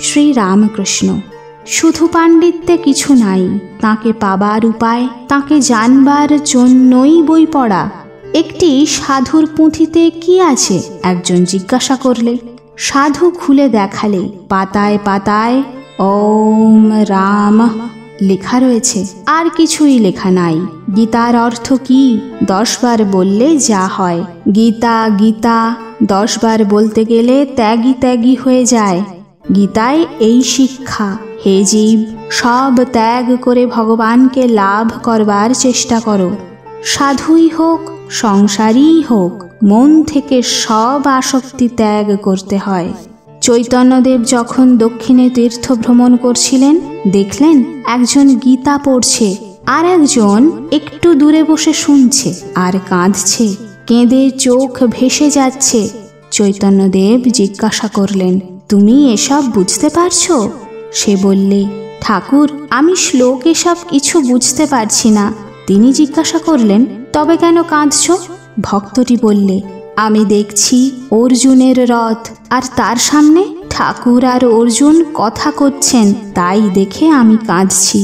শ্রী রামকৃষ্ণ। শুধু পাণ্ডিত্যে কিছু নাই, তাকে পাবার উপায়, তাকে জানবার জন্যই বই পড়া। একটি সাধুর পুঁথিতে কি আছে একজন জিজ্ঞাসা করলে। সাধু খুলে দেখালে পাতায় পাতায় ওম রাম লেখা রয়েছে, আর কিছুই লেখা নাই। গীতার অর্থ কি 10 বার বললে যা হয়। গীতা গীতা 10 বার বলতে গেলে ত্যাগী ত্যাগী হয়ে যায়। গীতায় এই শিক্ষা, হে জীব, সব ত্যাগ করে ভগবানকে লাভ করবার চেষ্টা করো। সাধুই হোক, সংসারীই হোক, মন থেকে সব আসক্তি ত্যাগ করতে হয়। চৈতন্যদেব যখন দক্ষিণে তীর্থ ভ্রমণ করছিলেন, দেখলেন একজন গীতা পড়ছে, আর একজন একটু দূরে বসে শুনছে আর কাঁদছে, কেঁদে চোখ ভেসে যাচ্ছে। চৈতন্যদেব জিজ্ঞাসা করলেন, তুমি এসব বুঝতে পারছো? সে বললে, ঠাকুর, আমি শ্লোক এসব কিছু বুঝতে পারছি না। তিনি জিজ্ঞাসা করলেন, তবে কেন কাঁদছ? ভক্তটি বললে, আমি দেখছি অর্জুনের রথ, আর তার সামনে ঠাকুর আর অর্জুন কথা করছেন, তাই দেখে আমি কাঁদছি।